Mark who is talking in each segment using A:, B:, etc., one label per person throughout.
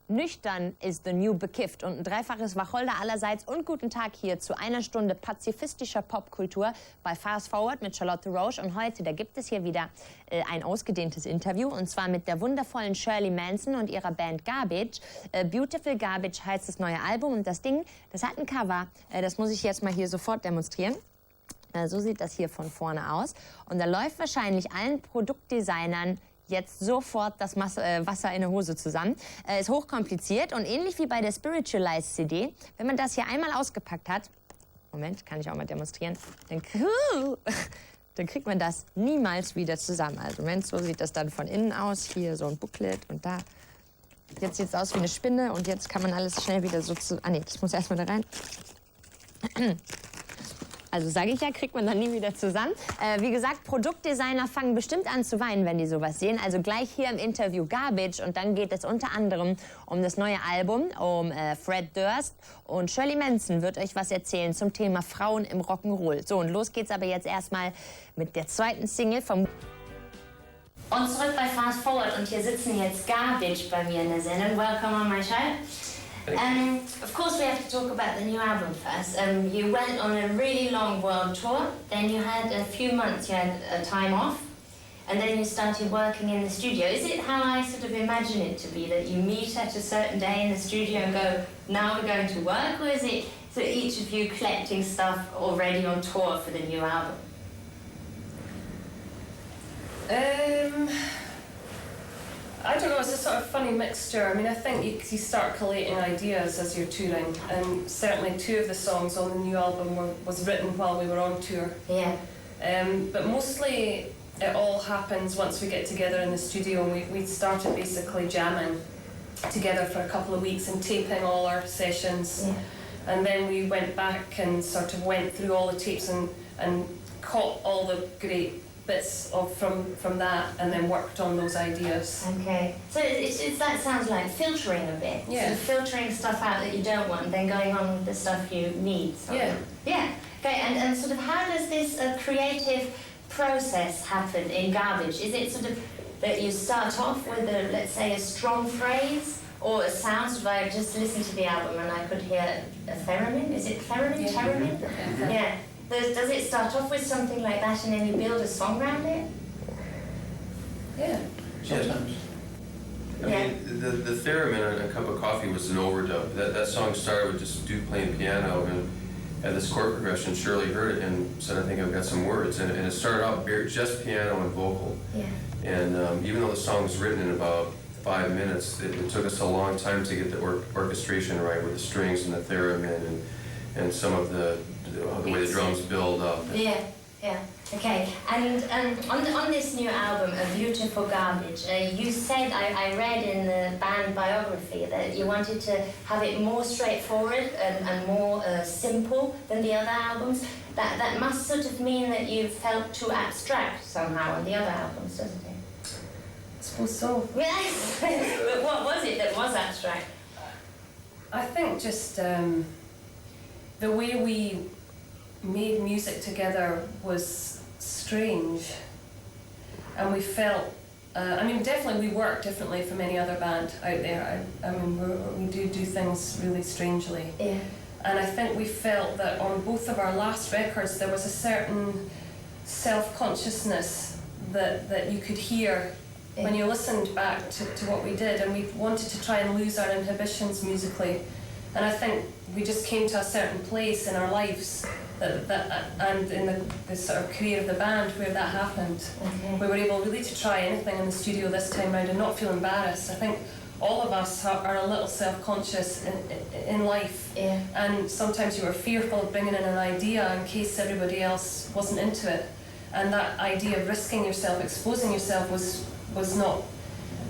A: Nüchtern is the new bekifft und ein dreifaches Wacholder allerseits und guten Tag hier zu einer Stunde pazifistischer Popkultur bei Fast Forward mit Charlotte Roche. Und heute, da gibt es hier wieder ein ausgedehntes Interview und zwar mit der wundervollen Shirley Manson und ihrer Band Garbage. Beautiful Garbage heißt das neue Album und das Ding, das hat ein Cover, das muss ich jetzt mal hier sofort demonstrieren. So sieht das hier von vorne aus und da läuft wahrscheinlich allen Produktdesignern jetzt sofort das Wasser in der Hose zusammen. Ist hochkompliziert und ähnlich wie bei der Spiritualized CD, wenn man das hier einmal ausgepackt hat, Moment, kann ich auch mal demonstrieren, dann kriegt man das niemals wieder zusammen. Also Moment, so sieht das dann von innen aus, hier so ein Booklet und da. Jetzt sieht es aus wie eine Spinne und jetzt kann man alles schnell wieder so zu... Ah nee, ich muss erstmal da rein. Also sage ich ja, kriegt man dann nie wieder zusammen. Wie gesagt, Produktdesigner fangen bestimmt an zu weinen, wenn die sowas sehen. Also gleich hier im Interview Garbage und dann geht es unter anderem um das neue Album, um Fred Durst und Shirley Manson wird euch was erzählen zum Thema Frauen im Rock'n'Roll. So, und los geht's aber jetzt erstmal mit der zweiten Single vom... Und zurück bei Fast Forward und hier sitzen jetzt Garbage bei mir in der Sendung. Welcome on my show. Of course, we have to talk about the new album first. You went on a really long world tour, then you had a few months, you had a time off, and then you started working in the studio. Is it how I sort of imagine it to be, that you meet at a certain day in the studio and go, now we're going to work, or is it so each of you collecting stuff already on tour for the new album?
B: I don't know, it's a sort of funny mixture. I mean, I think you start collating ideas as you're touring, and certainly two of the songs on the new album was written while we were on tour.
A: Yeah.
B: But mostly it all happens once we get together in the studio, and we started basically jamming together for a couple of weeks and taping all our sessions.
A: Yeah.
B: And then we went back and sort of went through all the tapes and caught all the great bits from that and then worked on those ideas.
A: Okay, so that sounds like filtering a bit.
B: Yeah.
A: Sort of filtering stuff out that you don't want and then going on with the stuff you need.
B: Yeah.
A: Yeah, okay, and sort of how does this creative process happen in Garbage? Is it sort of that you start off with, let's say, a strong phrase or a sound? Sort of I just listened to the album and I could hear a theremin. Is it theremin?
B: Yeah.
A: Theremin?
B: Yeah.
A: Yeah. Does it start off with something like that and then you build a song around it?
B: Yeah.
C: Sometimes. I mean, the theremin in A Cup of Coffee was an overdub. That song started with just dude playing piano and had this chord progression. Shirley heard it and said, I think I've got some words. And it started out just piano and vocal.
A: Yeah.
C: And even though the song was written in about 5 minutes, it took us a long time to get the orchestration right with the strings and the theremin and some of the way the drums build up.
A: Yeah, yeah. Okay, and on this new album, A Beautiful Garbage, you said, I read in the band biography that you wanted to have it more straightforward and more simple than the other albums. That must sort of mean that you felt too abstract somehow on the other albums, doesn't it?
B: I suppose so.
A: Yes. But what was it that was abstract?
B: I think just the way we made music together was strange, and we felt I mean, definitely we work differently from any other band out there. I mean, we do things really strangely.
A: Yeah.
B: And I think we felt that on both of our last records there was a certain self-consciousness that you could hear when you listened back to what we did, and we wanted to try and lose our inhibitions musically. And I think we just came to a certain place in our lives and in the sort of career of the band where that happened.
A: Okay.
B: We were able really to try anything in the studio this time round and not feel embarrassed. I think all of us are a little self-conscious in life.
A: Yeah.
B: And sometimes you were fearful of bringing in an idea in case everybody else wasn't into it. And that idea of risking yourself, exposing yourself was not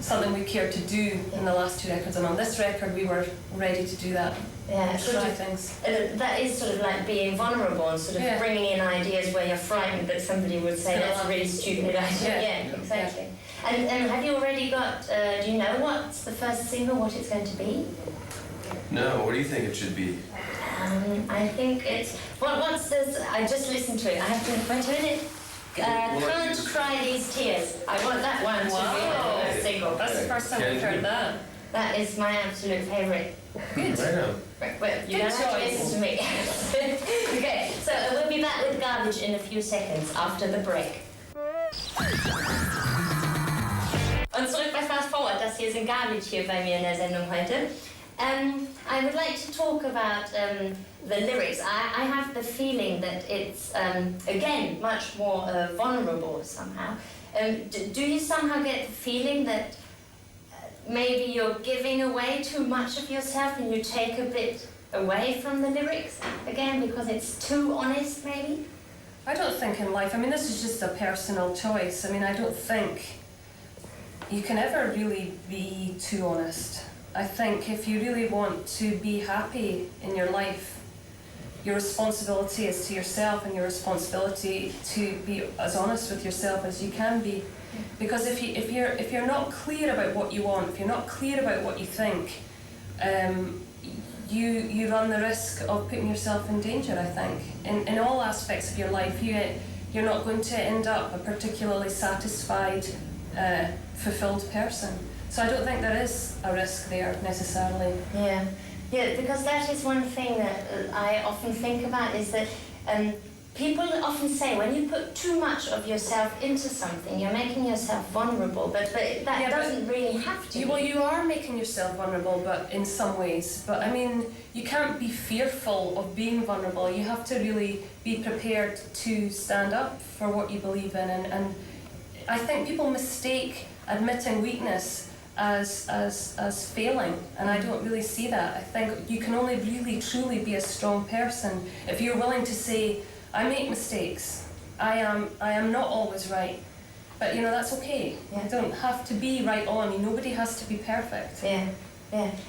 B: something we cared to do in the last two records. And on this record we were ready to do that.
A: Yeah,
B: try things.
A: That is sort of like being vulnerable and sort of bringing in ideas where you're frightened that somebody would say that's a really stupid idea. Yeah, exactly. Yeah. And have you already got, do you know what's the first single, what it's going to be?
C: No, what do you think it should be?
A: I think it's, what's this, I just listened to it, I have to, wait a minute. Can't Cry These Tears. I want that one to be the single.
B: That's the first time I've heard that.
A: That is my absolute favourite.
B: Good.
C: Right on.
A: Right, well, you
B: Good
A: don't have to
B: choice.
A: listen to me. Okay, so we'll be back with garbage in a few seconds after the break. Und zurück bei Fast Forward. Das hier sind Garbage hier bei mir in der Sendung heute. I would like to talk about the lyrics. I have the feeling that it's, again, much more vulnerable somehow. Do you somehow get the feeling that maybe you're giving away too much of yourself and you take a bit away from the lyrics, again, because it's too honest, maybe?
B: I don't think in life, I mean, this is just a personal choice. I mean, I don't think you can ever really be too honest. I think if you really want to be happy in your life, your responsibility is to yourself, and your responsibility to be as honest with yourself as you can be. Because if you're not clear about what you want, if you're not clear about what you think, you run the risk of putting yourself in danger, I think. In all aspects of your life, you're not going to end up a particularly satisfied, fulfilled person. So I don't think there is a risk there necessarily.
A: Yeah, because that is one thing that I often think about, is that people often say when you put too much of yourself into something, you're making yourself vulnerable, but that doesn't really have to.
B: Well, you are making yourself vulnerable, but in some ways. But I mean, you can't be fearful of being vulnerable. You have to really be prepared to stand up for what you believe in. And I think people mistake admitting weakness as failing, and I don't really see that. I think you can only really truly be a strong person if you're willing to say, I make mistakes, I am not always right, but that's okay.
A: Yeah.
B: You don't have to be right on. Nobody has to be perfect.
A: Yeah.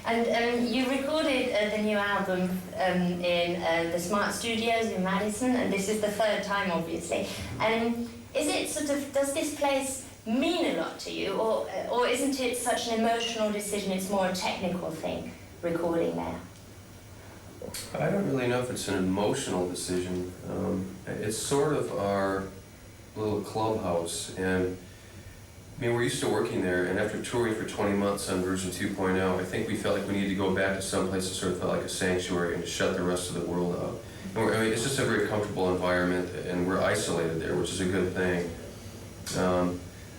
A: And you recorded the new album in the Smart Studios in Madison, and this is the third time, obviously. And is it does this place mean a lot to you, or isn't it such an emotional decision? It's more a technical thing, recording there.
C: I don't really know if it's an emotional decision. It's sort of our little clubhouse, and I mean, we're used to working there, and after touring for 20 months on version 2.0, I think we felt like we needed to go back to some place that sort of felt like a sanctuary and to shut the rest of the world out. And I mean, it's just a very comfortable environment, and we're isolated there, which is a good thing.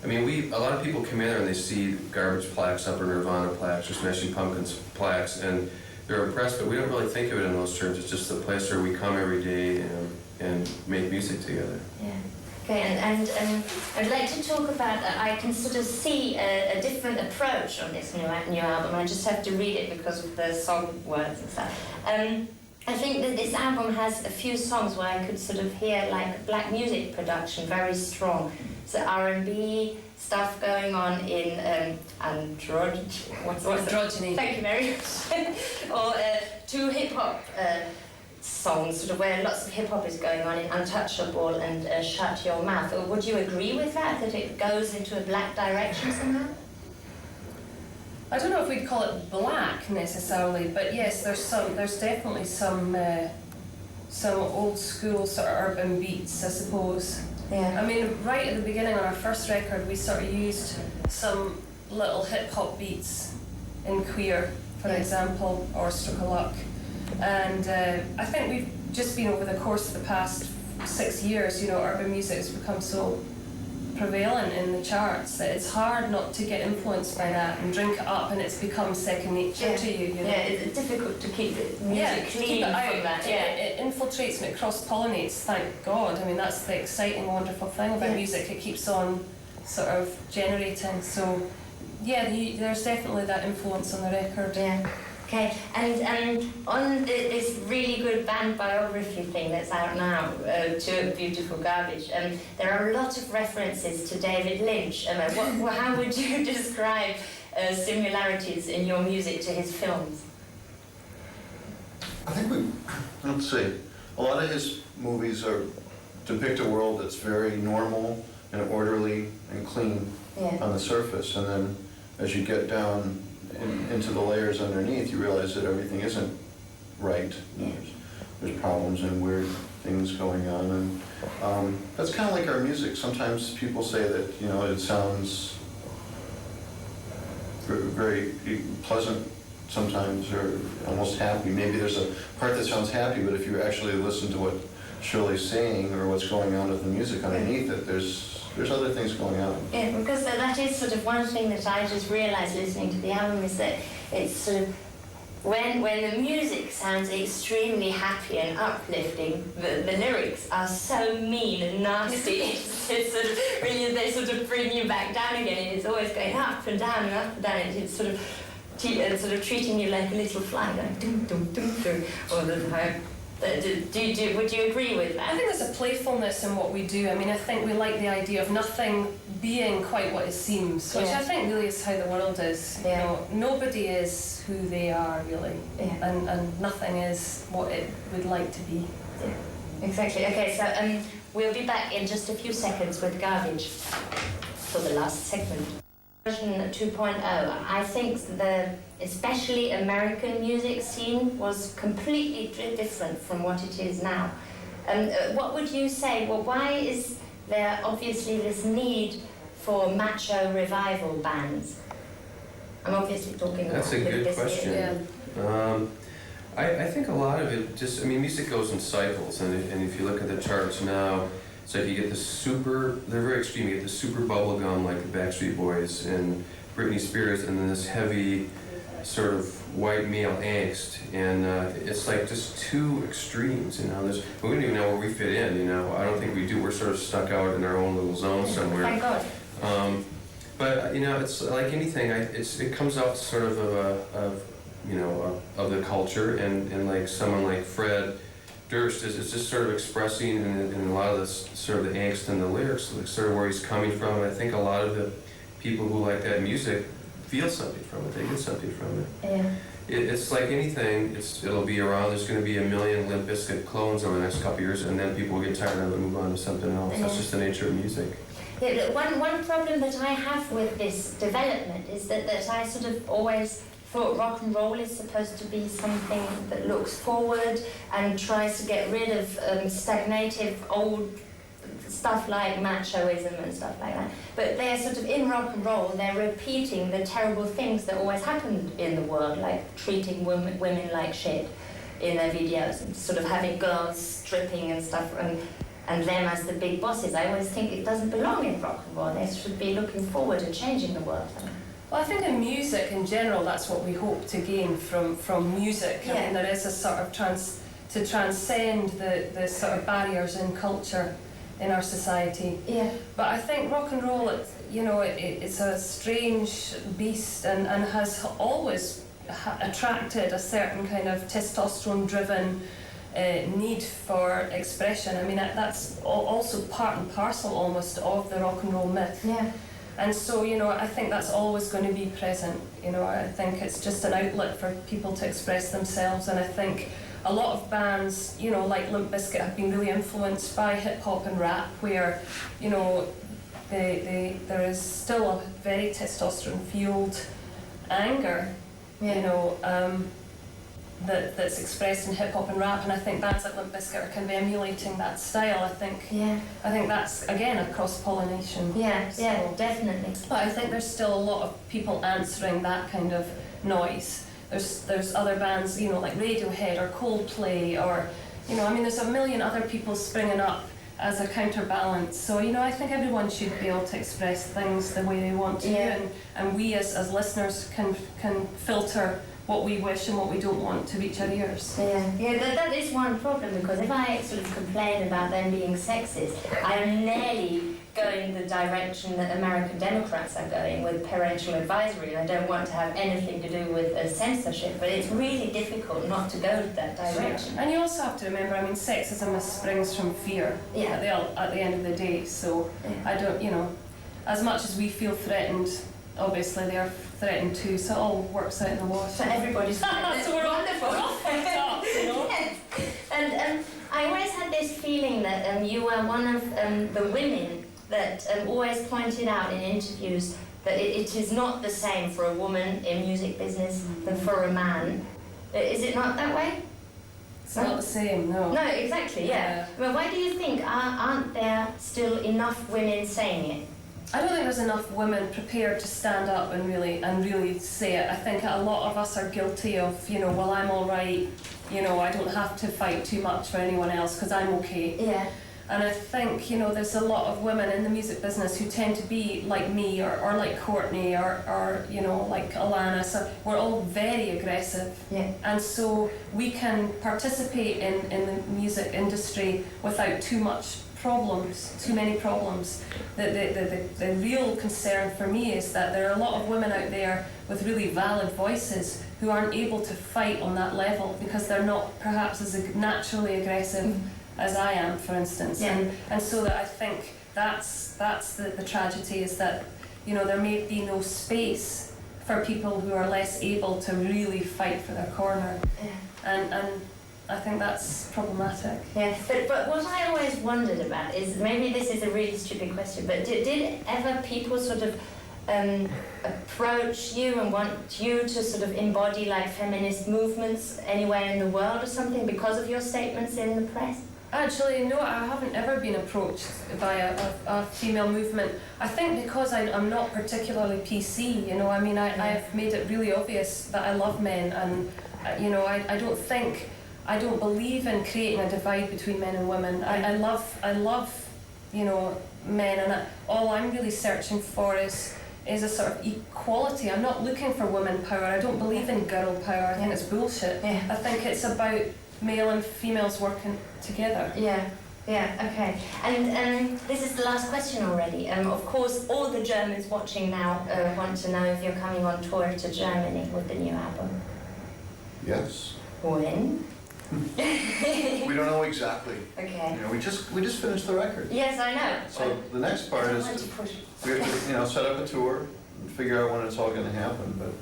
C: I mean, a lot of people come in there and they see garbage plaques up, or Nirvana plaques, or Smashing Pumpkins plaques, and they're impressed, but we don't really think of it in those terms. It's just a place where we come every day and make music together.
A: Yeah. Okay, and I'd like to talk about, I can sort of see a different approach on this new album. I just have to read it because of the song words and stuff. I think that this album has a few songs where I could sort of hear like black music production, very strong. So R&B stuff going on in
B: Androgyny.
A: Thank you, Mary. Or two hip-hop songs, sort of where lots of hip-hop is going on in Untouchable and Shut Your Mouth. Or would you agree with that it goes into a black direction somehow?
B: I don't know if we'd call it black necessarily, but yes, there's definitely some old school sort of urban beats, I suppose.
A: Yeah.
B: I mean, right at the beginning on our first record, we sort of used some little hip-hop beats in Queer, for example, or Stroke of Luck. And I think we've just been, over the course of the past 6 years, urban music has become so prevalent in the charts that it's hard not to get influenced by that and drink it up, and it's become second nature to you.
A: Yeah, it's difficult to keep the music clean from that.
B: It infiltrates and it cross-pollinates, thank God. I mean, that's the exciting, wonderful thing about music. It keeps on sort of generating. So, yeah, there's definitely that influence on the record.
A: Yeah. Okay, and on this really good band biography thing that's out now, to Beautiful Garbage, there are a lot of references to David Lynch. How would you describe similarities in your music to his films?
D: I think let's see, a lot of his movies depict a world that's very normal and orderly and clean on the surface, and then as you get down into the layers underneath, you realize that everything isn't right. There's problems and weird things going on, and that's kind of like our music. Sometimes people say that it sounds very pleasant sometimes, or almost happy. Maybe there's a part that sounds happy, but if you actually listen to what Shirley's saying or what's going on with the music underneath it, there's other things going on.
E: Yeah, because that is sort of one thing that I just realised listening to the album, is that it's sort of when the music sounds extremely happy and uplifting, the lyrics are so mean and nasty. It's sort of really, they sort of bring you back down again, and it's always going up and down and up and down. It's sort of treating you like a little fly, going dum dum dum dum all the time. Would you agree with that?
B: I think there's a playfulness in what we do. I mean, I think we like the idea of nothing being quite what it seems, which I think really is how the world is. You know, nobody is who they are, really, and nothing is what it would like to be.
E: Yeah, exactly. Okay, so we'll be back in just a few seconds with Garbage for the last segment. Version 2.0, I think the especially American music scene was completely different from what it is now. What would you say? Well, why is there obviously this need for macho revival bands? I'm obviously talking about...
C: That's a good question.
B: Yeah.
C: I think a lot of it just, I mean, music goes in cycles, and if you look at the charts now, it's like you get the super, they're very extreme, you get the super bubblegum like the Backstreet Boys and Britney Spears, and then this heavy sort of white male angst, and it's like just two extremes, you know. We don't even know where we fit in, you know. I don't think we do. We're sort of stuck out in our own little zone somewhere.
E: Thank God.
C: But you know, it's like anything. It comes out sort of of the culture, and like someone like Fred Durst is just sort of expressing in a lot of this sort of the angst in the lyrics, like sort of where he's coming from. And I think a lot of the people who like that music feel something from it. They get something from it.
E: Yeah.
C: It's like anything. It'll be around. There's going to be a million Limp Bizkit clones over the next couple of years, and then people will get tired of it and move on to something else.
E: Yeah.
C: That's just the nature of music.
E: Yeah, one problem that I have with this development is that I sort of always thought rock and roll is supposed to be something that looks forward and tries to get rid of stagnative old stuff like machoism and stuff like that. But they're sort of, in rock and roll, they're repeating the terrible things that always happened in the world, like treating women like shit in their videos, and sort of having girls stripping and stuff, and them as the big bosses. I always think it doesn't belong in rock and roll. They should be looking forward and changing the world.
B: Well, I think in music in general, that's what we hope to gain from music.
E: Yeah.
B: I mean, there is a sort of to transcend the sort of barriers in culture in our society.
E: Yeah.
B: But I think rock and roll, it's a strange beast, and has always attracted a certain kind of testosterone-driven need for expression. I mean, that's also part and parcel almost of the rock and roll myth.
E: Yeah.
B: And so, I think that's always going to be present. I think it's just an outlet for people to express themselves, and I think a lot of bands, like Limp Bizkit, have been really influenced by hip-hop and rap, where, there is still a very testosterone-fueled anger, that's expressed in hip-hop and rap, and I think bands like Limp Bizkit are kind of emulating that style. I think that's, again, a cross-pollination.
E: Yeah,
B: so.
E: yeah, definitely.
B: But I think there's still a lot of people answering that kind of noise. There's other bands, like Radiohead or Coldplay, or, there's a million other people springing up as a counterbalance. So, I think everyone should be able to express things the way they want to, and we as listeners can filter what we wish and what we don't want to reach our ears.
E: Yeah, that is one problem, because if I sort of complain about them being sexist, I am nearly going the direction that American Democrats are going with parental advisory, and I don't want to have anything to do with censorship, but it's really difficult not to go that direction.
B: Sure. And you also have to remember, sexism springs from fear at the end of the day, so I don't, as much as we feel threatened, obviously they are threatened too, so it all works out in the wash.
E: So everybody's threatened.
B: So we're wonderful.
E: Yes. And I always had this feeling that you were one of the women that always pointed out in interviews that it is not the same for a woman in music business than for a man. Is it not that way?
B: It's not the same, no.
E: No, exactly, yeah. Well, why do you think aren't there still enough women saying it?
B: I don't think there's enough women prepared to stand up and really say it. I think a lot of us are guilty of, you know, well, I'm all right, you know, I don't have to fight too much for anyone else because I'm okay.
E: Yeah.
B: And I think, you know, there's a lot of women in the music business who tend to be like me or like Courtney or you know, like Alana. So we're all very aggressive.
E: Yeah.
B: And so we can participate in the music industry without too many problems. The real concern for me is that there are a lot of women out there with really valid voices who aren't able to fight on that level because they're not perhaps as naturally aggressive as I am, for instance.
E: Yeah.
B: And so that I think that's the tragedy, is that, you know, there may be no space for people who are less able to really fight for their corner.
E: Yeah.
B: And I think that's problematic.
E: Yeah, but what I always wondered about is, maybe this is a really stupid question, but did ever people sort of approach you and want you to sort of embody like feminist movements anywhere in the world or something because of your statements in the press?
B: Actually, no, I haven't ever been approached by a female movement. I think because I'm not particularly PC, you know, I mean, I've made it really obvious that I love men, and, you know, I don't believe in creating a divide between men and women. I love, you know, men, and all I'm really searching for is a sort of equality. I'm not looking for women power. I don't believe in girl power. I think it's bullshit.
E: Yeah.
B: I think it's about male and females working together.
E: Yeah, okay. And this is the last question already. Of course, all the Germans watching now want to know if you're coming on tour to Germany with the new album.
D: Yes.
E: When?
D: We don't know exactly.
E: Okay.
D: You know, we just finished the record.
E: Yes, I know.
D: So the next part is we have to, you know, set up a tour and figure out when it's all going to happen. But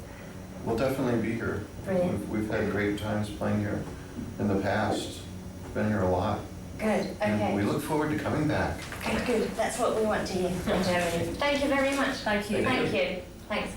D: we'll definitely be here.
E: Brilliant.
D: We've had great times playing here in the past. Been here a lot.
E: Good, okay.
D: And we look forward to coming back.
E: Good. That's what we want to hear from Germany. Thank you very much.
B: Thank you.
E: Thank you. Thanks.